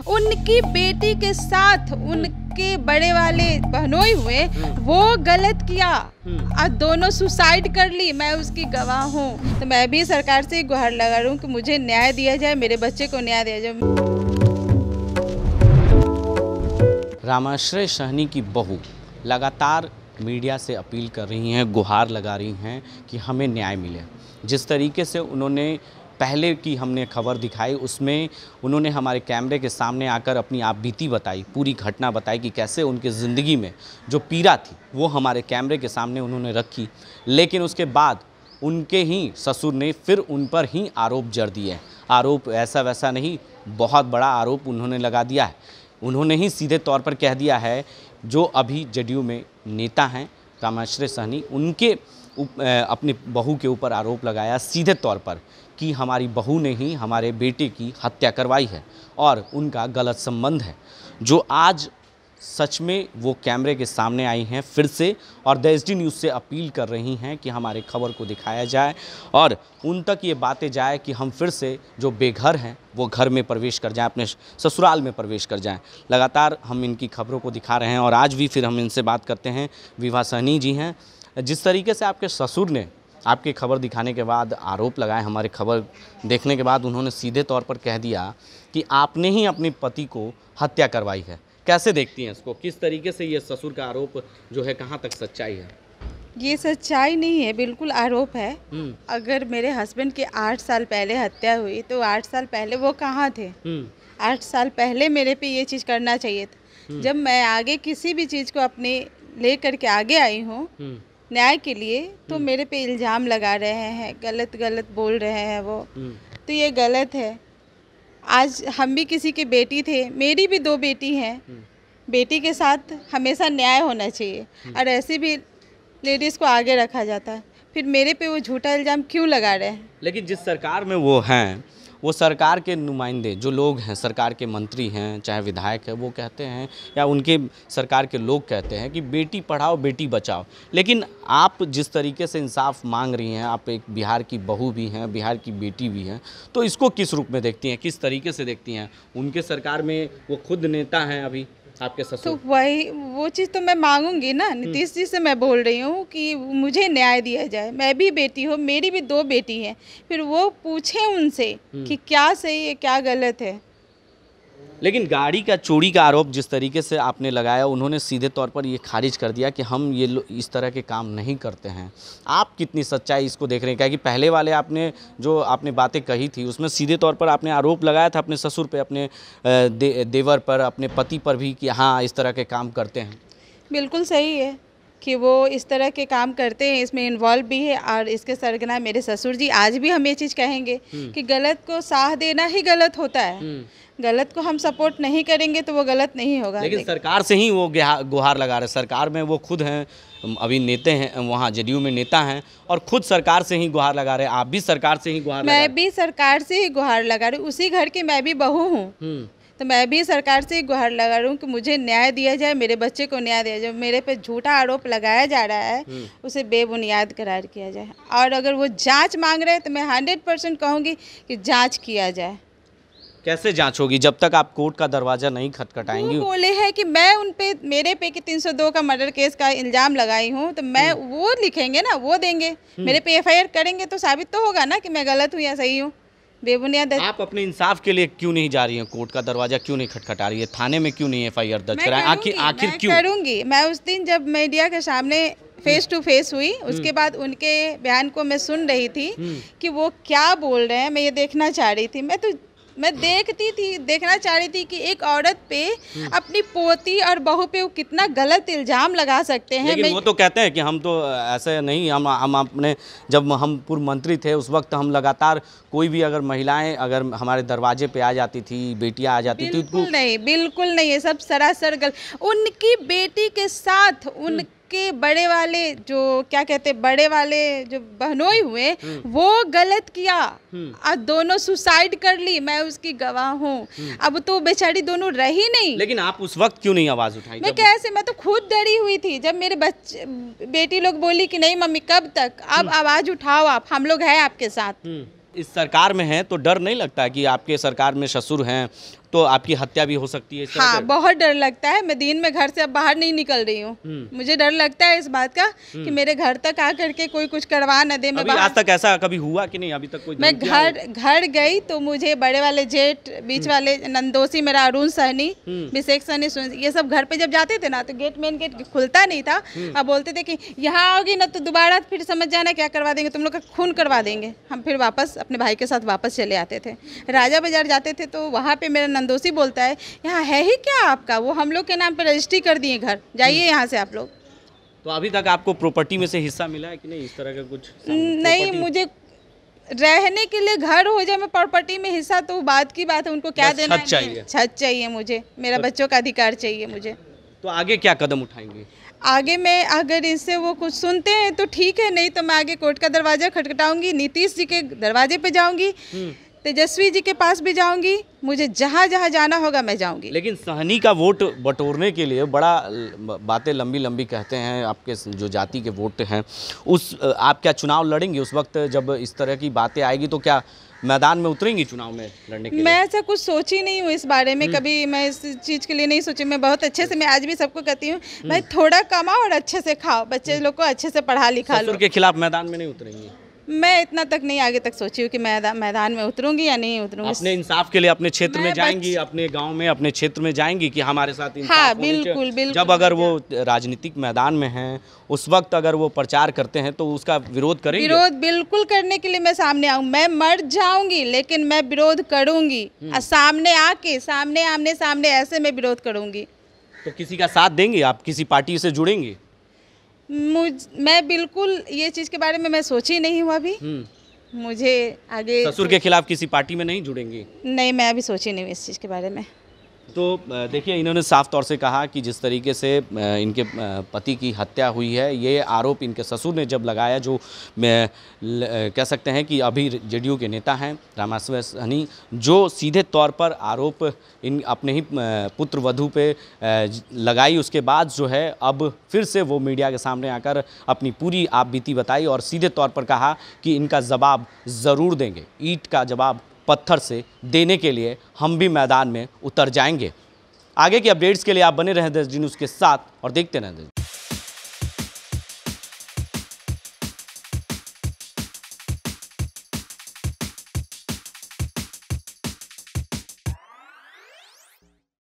उनकी बेटी के साथ उनके बड़े वाले बहनोई हुए, वो गलत किया और दोनों सुसाइड कर ली। मैं उसकी गवाह हूँ। तो मैं भी सरकार से गुहार लगा रही हूँ कि मुझे न्याय दिया जाए, मेरे बच्चे को न्याय दिया जाए। रामाश्रय सहनी की बहू लगातार मीडिया से अपील कर रही हैं, गुहार लगा रही हैं कि हमें न्याय मिले। जिस तरीके से उन्होंने पहले की हमने खबर दिखाई, उसमें उन्होंने हमारे कैमरे के सामने आकर अपनी आप बीती बताई, पूरी घटना बताई कि कैसे उनकी ज़िंदगी में जो पीड़ा थी वो हमारे कैमरे के सामने उन्होंने रखी। लेकिन उसके बाद उनके ही ससुर ने फिर उन पर ही आरोप जड़ दिए। आरोप ऐसा वैसा नहीं, बहुत बड़ा आरोप उन्होंने लगा दिया है। उन्होंने ही सीधे तौर पर कह दिया है, जो अभी जदयू में नेता हैं रामाश्रय सहनी, उनके अपनी बहू के ऊपर आरोप लगाया सीधे तौर पर कि हमारी बहू ने ही हमारे बेटे की हत्या करवाई है और उनका गलत संबंध है। जो आज सच में वो कैमरे के सामने आई हैं फिर से और द एसडी न्यूज़ से अपील कर रही हैं कि हमारे खबर को दिखाया जाए और उन तक ये बातें जाए कि हम फिर से जो बेघर हैं वो घर में प्रवेश कर जाएं, अपने ससुराल में प्रवेश कर जाएं। लगातार हम इनकी खबरों को दिखा रहे हैं और आज भी फिर हम इनसे बात करते हैं। विभा सहनी जी हैं। जिस तरीके से आपके ससुर ने आपकी खबर दिखाने के बाद आरोप लगाए, हमारी खबर देखने के बाद उन्होंने सीधे तौर पर कह दिया कि आपने ही अपने पति को हत्या करवाई है, कैसे देखती हैं इसको? किस तरीके से ये ससुर का आरोप जो है कहाँ तक सच्चाई है? ये सच्चाई नहीं है, बिल्कुल आरोप है। अगर मेरे हस्बैंड की 8 साल पहले हत्या हुई तो 8 साल पहले वो कहाँ थे? 8 साल पहले मेरे पे ये चीज़ करना चाहिए था। जब मैं आगे किसी भी चीज़ को अपने ले करके आगे आई हूँ न्याय के लिए, तो मेरे पे इल्ज़ाम लगा रहे हैं, गलत गलत बोल रहे हैं वो, तो ये गलत है। आज हम भी किसी की बेटी थे, मेरी भी 2 बेटी हैं। बेटी के साथ हमेशा न्याय होना चाहिए और ऐसे भी लेडीज़ को आगे रखा जाता है। फिर मेरे पे वो झूठा इल्ज़ाम क्यों लगा रहे हैं? लेकिन जिस सरकार में वो हैं, वो सरकार के नुमाइंदे जो लोग हैं, सरकार के मंत्री हैं, चाहे विधायक है, वो कहते हैं या उनके सरकार के लोग कहते हैं कि बेटी पढ़ाओ बेटी बचाओ। लेकिन आप जिस तरीके से इंसाफ मांग रही हैं, आप एक बिहार की बहू भी हैं, बिहार की बेटी भी हैं, तो इसको किस रूप में देखती हैं, किस तरीके से देखती हैं? उनके सरकार में वो खुद नेता हैं अभी आपके ससुर। तो वही वो चीज़ तो मैं मांगूंगी ना। नीतीश जी से मैं बोल रही हूँ कि मुझे न्याय दिया जाए। मैं भी बेटी हूँ, मेरी भी 2 बेटी हैं। फिर वो पूछें उनसे कि क्या सही है क्या गलत है। लेकिन गाड़ी का चोरी का आरोप जिस तरीके से आपने लगाया, उन्होंने सीधे तौर पर ये खारिज कर दिया कि हम ये इस तरह के काम नहीं करते हैं। आप कितनी सच्चाई इसको देख रहे हैं? क्या कि पहले वाले आपने जो आपने बातें कही थी उसमें सीधे तौर पर आपने आरोप लगाया था अपने ससुर पे, अपने देवर पर, अपने पति पर भी कि हाँ इस तरह के काम करते हैं। बिल्कुल सही है कि वो इस तरह के काम करते हैं, इसमें इन्वॉल्व भी है। और इसके सरगना मेरे ससुर जी आज भी हम ये चीज़ कहेंगे कि गलत को साथ देना ही गलत होता है। गलत को हम सपोर्ट नहीं करेंगे तो वो गलत नहीं होगा। लेकिन सरकार से ही वो गुहार लगा रहे। सरकार में वो खुद हैं, अभी नेता हैं, वहाँ जदयू में नेता हैं और खुद सरकार से ही गुहार लगा रहे। आप भी सरकार से ही गुहार लगा रहे? मैं भी सरकार से ही गुहार लगा रही हूँ, उसी घर की मैं भी बहू हूँ। तो मैं भी सरकार से गुहार लगा रही हूँ कि मुझे न्याय दिया जाए, मेरे बच्चे को न्याय दिया जाए। मेरे पे झूठा आरोप लगाया जा रहा है, उसे बेबुनियाद करार किया जाए। और अगर वो जांच मांग रहे हैं तो मैं 100% कहूँगी कि जांच किया जाए। कैसे जांच होगी जब तक आप कोर्ट का दरवाजा नहीं खटखटाएंगी? वो बोले हैं कि मैं उन पे मेरे पे कि 302 का मर्डर केस का इल्ज़ाम लगाई हूँ, तो मैं वो लिखेंगे ना, वो देंगे। मेरे पे FIR करेंगे तो साबित तो होगा ना कि मैं गलत हूँ या सही हूँ। बेबुनियाद आप अपने इंसाफ के लिए क्यों नहीं जा रही हैं? कोर्ट का दरवाजा क्यों नहीं खटखटा रही है? थाने में क्यों नहीं FIR दर्ज कराएं? आखिर क्यों करूँगी? मैं उस दिन जब मीडिया के सामने फेस टू फेस हुई, उसके बाद उनके बयान को मैं सुन रही थी कि वो क्या बोल रहे हैं। मैं ये देखना चाह रही थी। मैं देखना चाह रही थी कि एक औरत पे अपनी पोती और बहू पे वो कितना गलत इल्ज़ाम लगा सकते हैं। लेकिन वो तो कहते हैं कि हम तो ऐसे नहीं, हम अपने जब हम पूर्व मंत्री थे उस वक्त हम लगातार कोई भी अगर महिलाएं अगर हमारे दरवाजे पे आ जाती थी, बेटियां आ जाती थी, बिल्कुल नहीं, ये सब सरासर गलत। उनकी बेटी के साथ उनके बड़े वाले जो क्या कहते बड़े वाले जो बहनोई हुए, वो गलत किया और दोनों सुसाइड कर ली। मैं उसकी गवाह हूँ। अब तो बेचारी दोनों रही नहीं। लेकिन आप उस वक्त क्यों नहीं आवाज उठाई? मैं तो खुद डरी हुई थी जब मेरे बेटी लोग बोली कि नहीं मम्मी कब तक, अब आवाज उठाओ, आप हम लोग हैं आपके साथ। इस सरकार में हैं तो डर नहीं लगता कि आपके सरकार में ससुर हैं तो आपकी हत्या भी हो सकती है इस तरह हाँ, से? बहुत डर लगता है। मैं दिन में घर से अब बाहर नहीं निकल रही हूँ। मुझे डर लगता है इस बात का कि मेरे घर तक आ करके कोई कुछ करवा न दे। मैं अभी आज तक ऐसा कभी हुआ कि नहीं? अभी तक कोई मैं घर गई तो मुझे बड़े वाले जेठ, बीच वाले नंदोसी, मेरा अरुण सहनी, अभिषेक सहनी, ये सब घर पे जब जाते थे ना तो मेन गेट खुलता नहीं था। अब बोलते थे कि यहाँ आओगी ना तो दोबारा फिर समझ जाना क्या करवा देंगे, तुम लोग का खून करवा देंगे। हम फिर वापस अपने भाई के साथ वापस चले आते थे। राजा बाजार जाते थे तो वहाँ पे मेरा नंदोसी बोलता है, यहाँ है ही क्या आपका, वो हम लोग के नाम पे रजिस्ट्री कर दिए घर, जाइए यहाँ से आप लोग। तो अभी तक आपको प्रॉपर्टी में से हिस्सा मिला है कि नहीं इस तरह का कुछ? नहीं, मुझे रहने के लिए घर हो जाए, मैं प्रॉपर्टी में हिस्सा तो बात की बात है, उनको क्या देना है? छत चाहिए मुझे, मेरा बच्चों का अधिकार चाहिए मुझे। तो आगे क्या कदम उठाएंगे? आगे मैं अगर इससे वो कुछ सुनते हैं तो ठीक है, नहीं तो मैं आगे कोर्ट का दरवाजा खटखटाऊंगी, नीतीश जी के दरवाजे पे जाऊंगी, तेजस्वी जी के पास भी जाऊंगी, मुझे जहाँ जहाँ जाना होगा मैं जाऊंगी। लेकिन सहनी का वोट बटोरने के लिए बड़ा बातें लंबी लंबी कहते हैं, आपके जो जाति के वोट हैं आप क्या चुनाव लड़ेंगे उस वक्त जब इस तरह की बातें आएगी? तो क्या मैदान में उतरेंगी चुनाव में लड़ने के लिए? मैं ऐसा कुछ सोची नहीं हूँ इस बारे में, कभी मैं इस चीज़ के लिए नहीं सोची। मैं बहुत अच्छे से, मैं आज भी सबको कहती हूँ भाई थोड़ा कमाओ और अच्छे से खाओ, बच्चे लोग को अच्छे से पढ़ा लिखा लो। ससुर के खिलाफ मैदान में नहीं उतरेंगी? मैं इतना तक नहीं आगे तक सोची हूँ कि मैदान में उतरूंगी या नहीं उतरूंगी। अपने इंसाफ के लिए अपने क्षेत्र में जाएंगी, अपने गांव में अपने क्षेत्र में जाएंगी कि हमारे साथ इंसाफ हाँ, होनी चाहिए। बिल्कुल। जब अगर वो राजनीतिक मैदान में हैं उस वक्त अगर वो प्रचार करते हैं तो उसका विरोध करेंगे? विरोध बिल्कुल करने के लिए मैं सामने आऊँ, मैं मर जाऊंगी लेकिन मैं विरोध करूंगी। और सामने आके आमने सामने ऐसे मैं विरोध करूंगी। तो किसी का साथ देंगे आप? किसी पार्टी से जुड़ेंगी? मैं बिल्कुल ये चीज़ के बारे में मैं सोची नहीं हूँ अभी। मुझे आगे ससुर के खिलाफ किसी पार्टी में नहीं जुड़ेंगी? नहीं, मैं अभी सोची नहीं हूँ इस चीज़ के बारे में। तो देखिए, इन्होंने साफ तौर से कहा कि जिस तरीके से इनके पति की हत्या हुई है, ये आरोप इनके ससुर ने जब लगाया, जो कह सकते हैं कि अभी जेडीयू के नेता हैं रामाश्रय सहनी, जो सीधे तौर पर आरोप इन अपने ही पुत्र वधू पे लगाई, उसके बाद जो है अब फिर से वो मीडिया के सामने आकर अपनी पूरी आपबीती बताई और सीधे तौर पर कहा कि इनका जवाब ज़रूर देंगे, ईंट का जवाब पत्थर से देने के लिए हम भी मैदान में उतर जाएंगे। आगे की अपडेट्स के लिए आप बने रहें देश न्यूज़ के साथ और देखते रहें।